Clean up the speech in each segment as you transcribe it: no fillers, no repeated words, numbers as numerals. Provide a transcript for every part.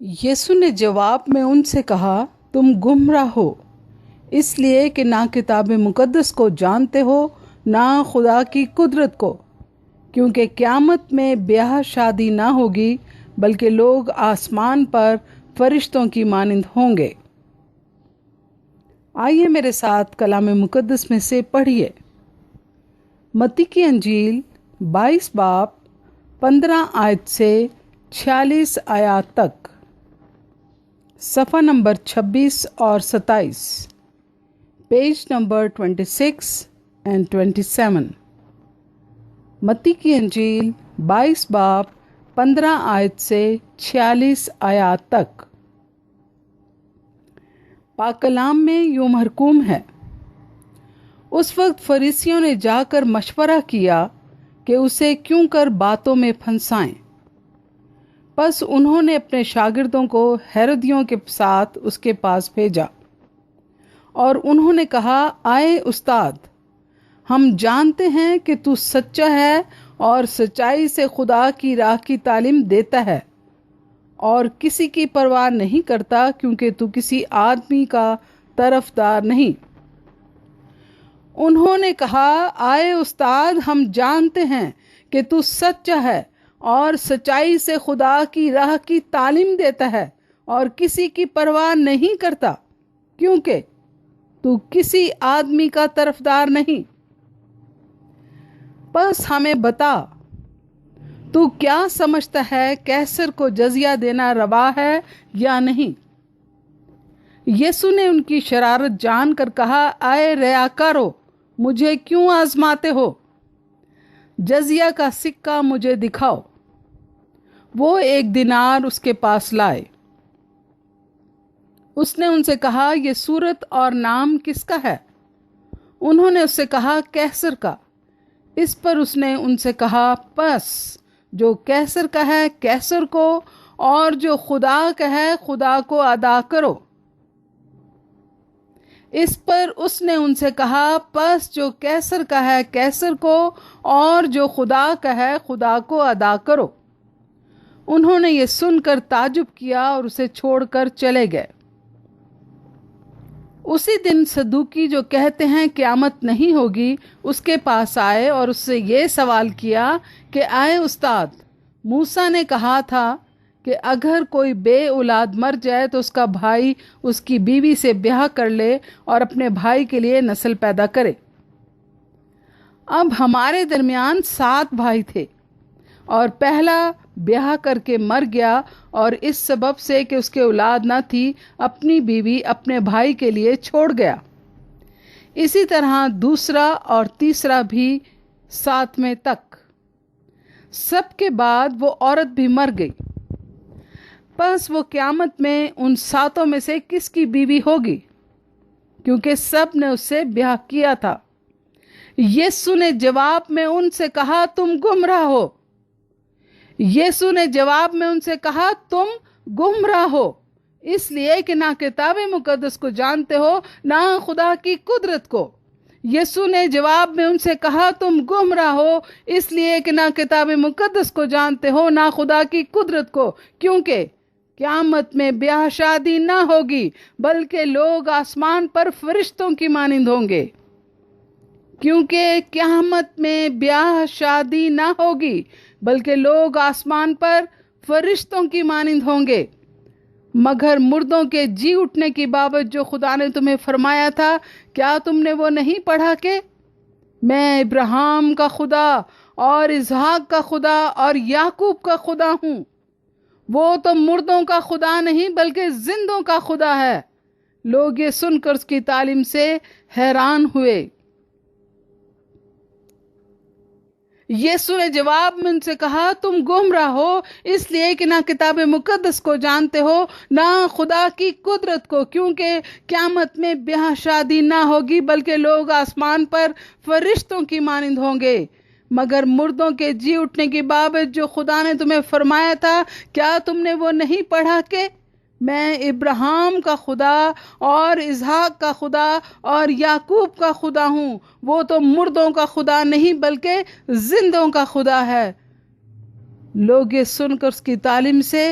یسوع نے جواب میں ان سے کہا، تم گمراہ ہو، اس لیے کہ نہ کتاب مقدس کو جانتے ہو نہ خدا کی قدرت کو، کیونکہ قیامت میں بیاہ شادی نہ ہوگی بلکہ لوگ آسمان پر فرشتوں کی مانند ہوں گے۔ آئیے میرے ساتھ کلام مقدس میں سے پڑھیے۔ متی کی انجیل 22 باب 15 آیت سے 46 آیات تک، صفحہ نمبر 26 اور 27، پیج نمبر 26 and 27۔ متی کی انجیل 22 باب 15 آیت سے 46 آیات تک۔ پاک کلام میں یوں محکوم ہے، اس وقت فریسیوں نے جا کر مشورہ کیا کہ اسے کیوں کر باتوں میں پھنسائیں۔ پس انہوں نے اپنے شاگردوں کو ہیرودیوں کے ساتھ اس کے پاس بھیجا اور انہوں نے کہا، آئے استاد، ہم جانتے ہیں کہ تو سچا ہے اور سچائی سے خدا کی راہ کی تعلیم دیتا ہے اور کسی کی پرواہ نہیں کرتا، کیونکہ تو کسی آدمی کا طرفدار نہیں۔ انہوں نے کہا، آئے استاد، ہم جانتے ہیں کہ تو سچا ہے اور سچائی سے خدا کی راہ کی تعلیم دیتا ہے اور کسی کی پرواہ نہیں کرتا، کیونکہ تو کسی آدمی کا طرفدار نہیں۔ بس ہمیں بتا، تو کیا سمجھتا ہے، قیصر کو جزیہ دینا روا ہے یا نہیں؟ یسوع نے ان کی شرارت جان کر کہا، اے ریاکارو، مجھے کیوں آزماتے ہو؟ جزیہ کا سکہ مجھے دکھاؤ۔ وہ 1 دینار اس کے پاس لائے۔ اس نے ان سے کہا، یہ صورت اور نام کس کا ہے؟ انہوں نے اس سے کہا، قیصر کا۔ اس پر اس نے ان سے کہا، پس جو قیصر کا ہے قیصر کو، اور جو خدا کا ہے خدا کو ادا کرو۔ اس پر اس نے ان سے کہا، پس جو قیصر کا ہے قیصر کو، اور جو خدا کا ہے خدا کو ادا کرو۔ انہوں نے یہ سن کر تعجب کیا اور اسے چھوڑ کر چلے گئے۔ اسی دن صدوقی جو کہتے ہیں قیامت نہیں ہوگی اس کے پاس آئے اور اس سے یہ سوال کیا کہ اے استاد، موسیٰ نے کہا تھا کہ اگر کوئی بے اولاد مر جائے تو اس کا بھائی اس کی بیوی سے بیاہ کر لے اور اپنے بھائی کے لیے نسل پیدا کرے۔ اب ہمارے درمیان 7 بھائی تھے، اور پہلا بیاہ کر کے مر گیا، اور اس سبب سے کہ اس کے اولاد نہ تھی اپنی بیوی اپنے بھائی کے لیے چھوڑ گیا۔ اسی طرح دوسرا اور تیسرا بھی 7ویں تک۔ سب کے بعد وہ عورت بھی مر گئی۔ پس وہ قیامت میں ان 7 میں سے کس کی بیوی ہوگی؟ کیونکہ سب نے اس سے بیاہ کیا تھا۔ یسوع نے جواب میں ان سے کہا، تم گمراہ ہو۔ یسوع نے جواب میں ان سے کہا، تم گمراہ ہو، اس لیے کہ نہ کتاب مقدس کو جانتے ہو نہ خدا کی قدرت کو۔ یسوع نے جواب میں ان سے کہا، تم گمراہ ہو، اس لیے کہ نہ کتاب مقدس کو جانتے ہو نہ خدا کی قدرت کو، کیونکہ قیامت میں بیاہ شادی نہ ہوگی بلکہ لوگ آسمان پر فرشتوں کی مانند ہوں گے۔ کیونکہ قیامت میں بیاہ شادی نہ ہوگی بلکہ لوگ آسمان پر فرشتوں کی مانند ہوں گے۔ مگر مردوں کے جی اٹھنے کی بابت جو خدا نے تمہیں فرمایا تھا، کیا تم نے وہ نہیں پڑھا کہ میں ابراہیم کا خدا اور اسحاق کا خدا اور یعقوب کا خدا ہوں؟ وہ تو مردوں کا خدا نہیں بلکہ زندوں کا خدا ہے۔ لوگ یہ سن کر اس کی تعلیم سے حیران ہوئے۔ یسوع نے جواب میں ان سے کہا، تم گمراہ ہو، اس لیے کہ نہ کتاب مقدس کو جانتے ہو نہ خدا کی قدرت کو، کیونکہ قیامت میں بیاہ شادی نہ ہوگی بلکہ لوگ آسمان پر فرشتوں کی مانند ہوں گے۔ مگر مردوں کے جی اٹھنے کی بابت جو خدا نے تمہیں فرمایا تھا، کیا تم نے وہ نہیں پڑھا کہ میں ابراہیم کا خدا اور اسحاق کا خدا اور یعقوب کا خدا ہوں؟ وہ تو مردوں کا خدا نہیں بلکہ زندوں کا خدا ہے۔ لوگ یہ سن کر اس کی تعلیم سے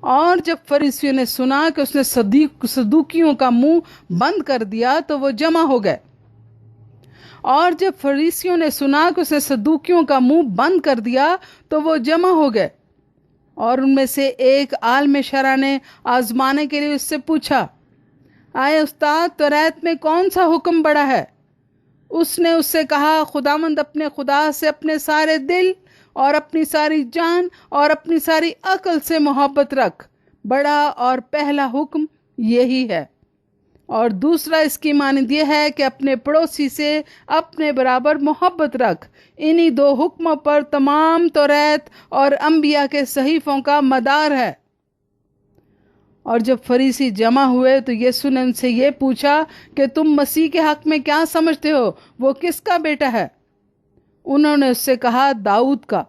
اور جب فریسیوں نے سنا کہ اس نے صدوقیوں کا منہ بند کر دیا تو وہ جمع ہو گئے۔ اور جب فریسیوں نے سنا کہ اس نے صدوقیوں کا منہ بند کر دیا تو وہ جمع ہو گئے۔ اور ان میں سے ایک عالم شرع نے آزمانے کے لیے اس سے پوچھا، آئے استاد، توریت میں کون سا حکم بڑا ہے؟ اس نے اس سے کہا، خداوند اپنے خدا سے اپنے سارے دل اور اپنی ساری جان اور اپنی ساری عقل سے محبت رکھ، بڑا اور پہلا حکم یہی ہے۔ اور دوسرا اس کی مانند یہ ہے کہ اپنے پڑوسی سے اپنے برابر محبت رکھ۔ انہی دو حکموں پر تمام توریت اور انبیاء کے صحیفوں کا مدار ہے۔ اور جب فریسی جمع ہوئے تو یسوع نے ان سے یہ پوچھا کہ تم مسیح کے حق میں کیا سمجھتے ہو؟ وہ کس کا بیٹا ہے؟ انہوں نے اس سے کہا، داؤد کا۔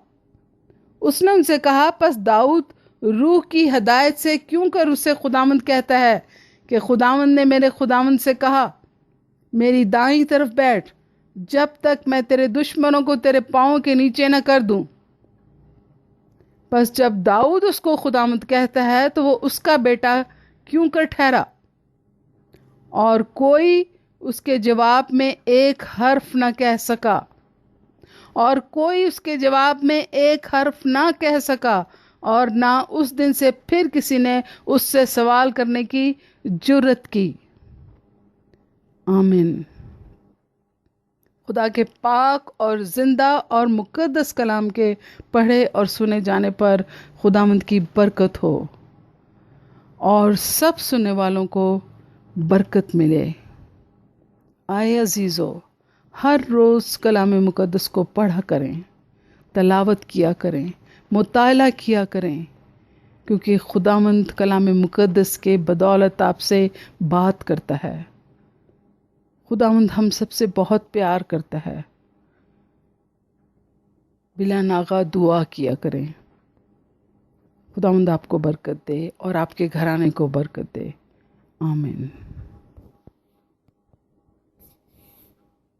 اس نے ان سے کہا، پس داؤد روح کی ہدایت سے کیوں کر اسے خداوند کہتا ہے کہ خداوند نے میرے خداوند سے کہا، میری دائیں طرف بیٹھ جب تک میں تیرے دشمنوں کو تیرے پاؤں کے نیچے نہ کر دوں۔ پس جب داؤد اس کو خداوند کہتا ہے تو وہ اس کا بیٹا کیوں کر ٹھہرا؟ اور کوئی اس کے جواب میں ایک حرف نہ کہہ سکا، اور کوئی اس کے جواب میں ایک حرف نہ کہہ سکا، اور نہ اس دن سے پھر کسی نے اس سے سوال کرنے کی جرت کی۔ آمین۔ خدا کے پاک اور زندہ اور مقدس کلام کے پڑھے اور سنے جانے پر خداوند کی برکت ہو اور سب سننے والوں کو برکت ملے۔ آئے عزیزو، ہر روز کلام مقدس کو پڑھا کریں، تلاوت کیا کریں، مطالعہ کیا کریں، کیونکہ خداوند کلام مقدس کے بدولت آپ سے بات کرتا ہے۔ خداوند ہم سب سے بہت پیار کرتا ہے۔ بلا ناغہ دعا کیا کریں۔ خداوند آپ کو برکت دے اور آپ کے گھرانے کو برکت دے۔ آمین۔